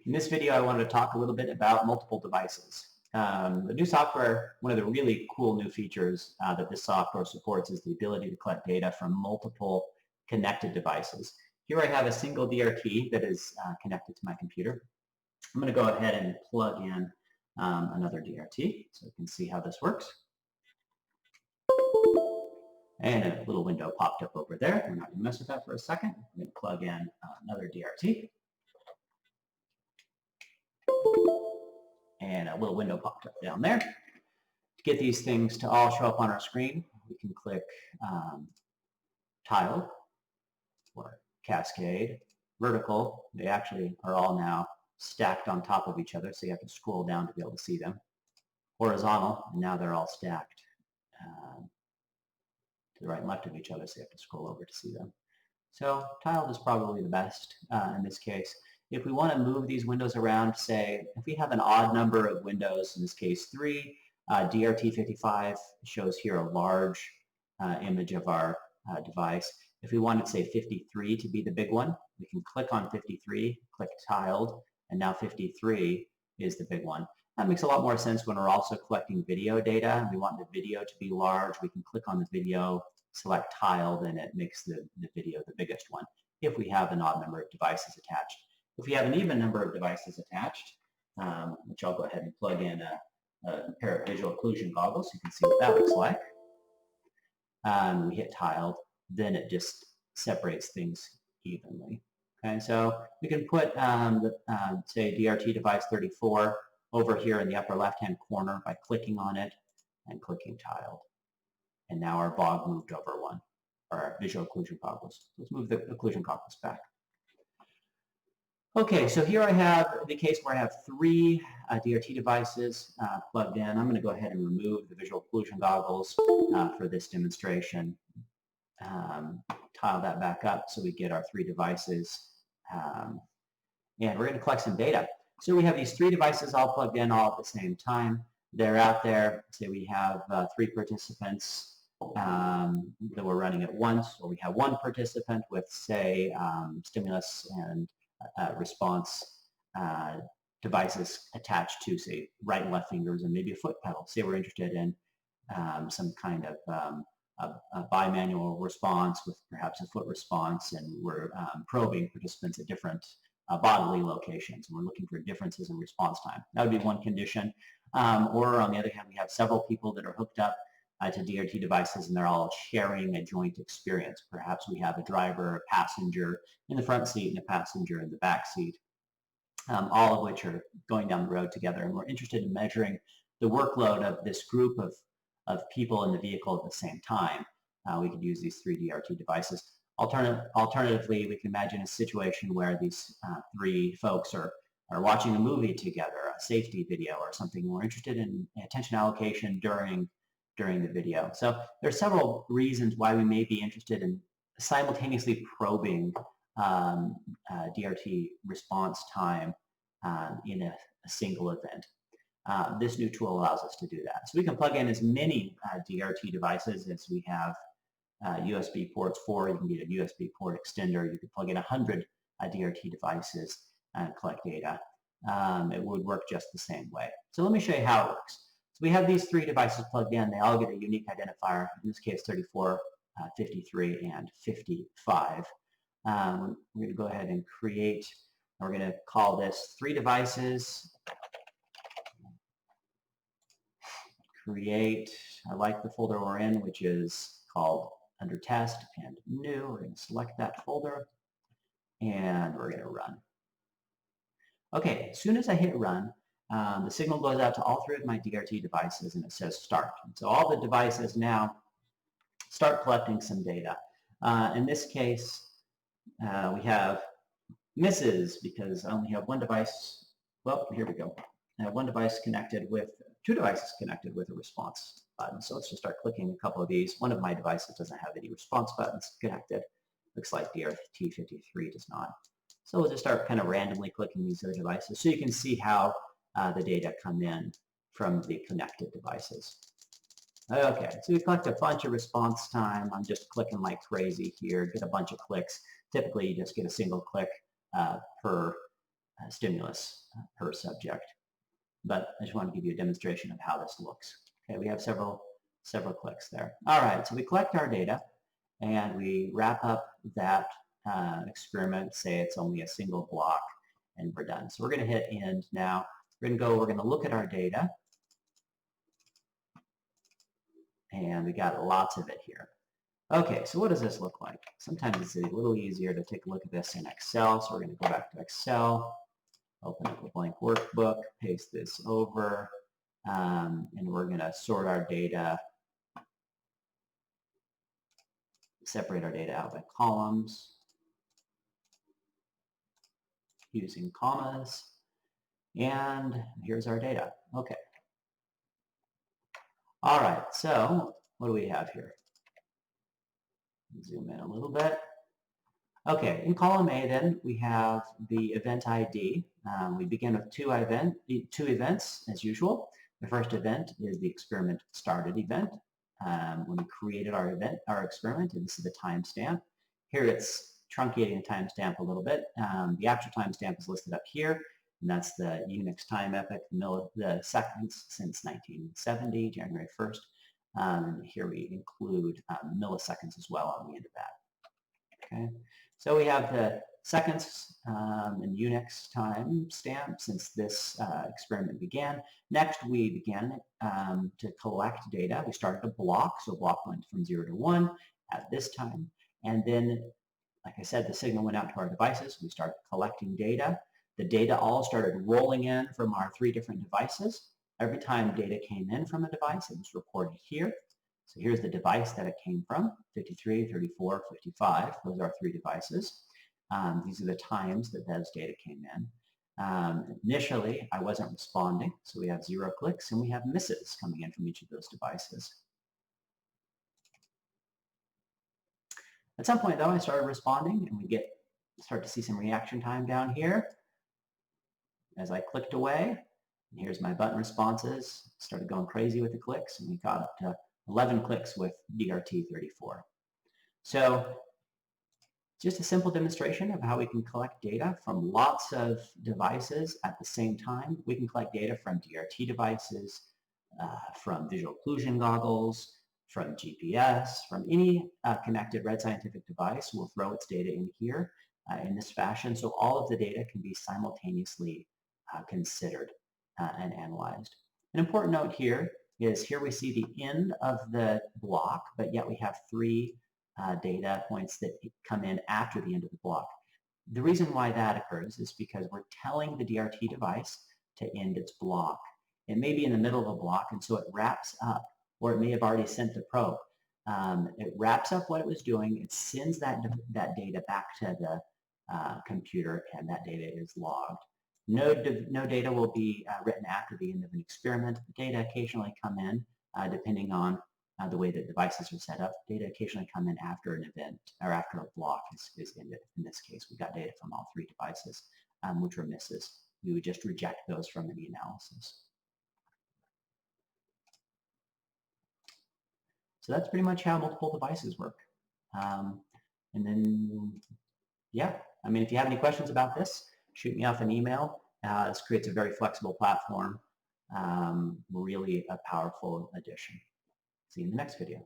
In this video, I wanted to talk a little bit about multiple devices. The new software, one of the really cool new features that this software supports is the ability to collect data from multiple connected devices. Here I have a single DRT that is connected to my computer. I'm going to go ahead and plug in another DRT so you can see how this works. And a little window popped up over there. We're not going to mess with that for a second. I'm going to plug in another DRT. And a little window popped up down there. To get these things to all show up on our screen, we can click tile or cascade, vertical. They actually are all now stacked on top of each other, so you have to scroll down to be able to see them. Horizontal, and now they're all stacked to the right and left of each other, so you have to scroll over to see them. So tiled is probably the best in this case. If we want to move these windows around, say, if we have an odd number of windows, in this case 3, DRT55 shows here a large image of our device. If we wanted, say, 53 to be the big one, we can click on 53, click tiled, and now 53 is the big one. That makes a lot more sense when we're also collecting video data. We want the video to be large. We can click on the video, select tiled, and it makes the video the biggest one if we have an odd number of devices attached. If we have an even number of devices attached, which I'll go ahead and plug in a pair of visual occlusion goggles so you can see what that looks like. We hit tiled, then it just separates things evenly. Okay, so we can put, say, DRT device 34 over here in the upper left-hand corner by clicking on it and clicking tiled. And now our BOG moved over one, or our visual occlusion goggles. Let's move the occlusion goggles back. Okay, so here I have the case where I have 3 DRT devices plugged in. I'm going to go ahead and remove the visual occlusion goggles for this demonstration. Tile that back up so we get our 3 devices. And we're going to collect some data. So we have these 3 devices all plugged in all at the same time. They're out there. Say we have 3 participants that we're running at once, or we have 1 participant with, say, stimulus and response devices attached to, say, right and left fingers and maybe a foot pedal. Say we're interested in some kind of a bimanual response with perhaps a foot response, and we're probing participants at different bodily locations, and we're looking for differences in response time. That would be one condition. Or on the other hand, we have several people that are hooked up to DRT devices and they're all sharing a joint experience. Perhaps we have a driver, a passenger in the front seat and a passenger in the back seat, all of which are going down the road together, and we're interested in measuring the workload of this group of people in the vehicle at the same time. We could use these 3 DRT devices. Alternatively, we can imagine a situation where these 3 folks are watching a movie together, a safety video or something. We're interested in attention allocation during the video. So there are several reasons why we may be interested in simultaneously probing DRT response time in a single event. This new tool allows us to do that. So we can plug in as many DRT devices as we have USB ports for. You can get a USB port extender. You could plug in 100 DRT devices and collect data. It would work just the same way. So let me show you how it works. So we have these 3 devices plugged in. They all get a unique identifier, in this case 34, 53, and 55. We're going to go ahead and create, we're going to call this 3 devices. Create, I like the folder we're in, which is called under test and new. We're going to select that folder and we're going to run. Okay, as soon as I hit run, the signal goes out to all 3 of my DRT devices and it says start. So all the devices now start collecting some data. In this case, we have misses because I only have 1 device. Well, here we go. I have 1 device connected with 2 devices connected with a response button. So let's just start clicking a couple of these. One of my devices doesn't have any response buttons connected. Looks like DRT53 does not. So we'll just start kind of randomly clicking these other devices so you can see how the data come in from the connected devices. Okay, so we collect a bunch of response time. I'm just clicking like crazy here, get a bunch of clicks. Typically, you just get a single click per stimulus per subject. But I just want to give you a demonstration of how this looks. Okay, we have several clicks there. All right, so we collect our data and we wrap up that experiment, say it's only a single block, and we're done. So we're going to hit end now. We're going to look at our data, and we got lots of it here. Okay, so what does this look like? Sometimes it's a little easier to take a look at this in Excel, so we're going to go back to Excel, open up a blank workbook, paste this over, and we're going to sort our data, separate our data out by columns using commas, and here's our data. Okay. All right, so what do we have here? Zoom in a little bit. Okay, in column A then, we have the event ID. We begin with two events as usual. The first event is the experiment started event. When we created our experiment, and this is the timestamp. Here it's truncating the timestamp a little bit. The actual timestamp is listed up here, and that's the Unix time epoch, the seconds since 1970, January 1st. Here we include milliseconds as well on the end of that. Okay, so we have the seconds in Unix time stamp since this experiment began. Next, we began to collect data. We started a block, so block went from 0 to 1 at this time. And then, like I said, the signal went out to our devices. We started collecting data. The data all started rolling in from our 3 different devices. Every time data came in from a device, it was recorded here. So here's the device that it came from, 53, 34, 55. Those are our 3 devices. These are the times that those data came in. Initially, I wasn't responding, so we have 0 clicks, and we have misses coming in from each of those devices. At some point, though, I started responding, and we start to see some reaction time down here. As I clicked away, and here's my button responses. Started going crazy with the clicks, and we got up to 11 clicks with DRT34. So just a simple demonstration of how we can collect data from lots of devices at the same time. We can collect data from DRT devices, from visual occlusion goggles, from GPS, from any connected Red Scientific device. We'll throw its data in here in this fashion, so all of the data can be simultaneously considered and analyzed. An important note here is here we see the end of the block, but yet we have 3 data points that come in after the end of the block. The reason why that occurs is because we're telling the DRT device to end its block. It may be in the middle of a block, and so it wraps up, or it may have already sent the probe. It wraps up what it was doing, it sends that data back to the computer, and that data is logged. No data will be written after the end of an experiment. Data occasionally come in, depending on the way that devices are set up. Data occasionally come in after an event, or after a block is ended. In this case, we got data from all 3 devices, which were misses. We would just reject those from the analysis. So that's pretty much how multiple devices work. And then, yeah, I mean, if you have any questions about this, shoot me off an email. This creates a very flexible platform, really a powerful addition. See you in the next video.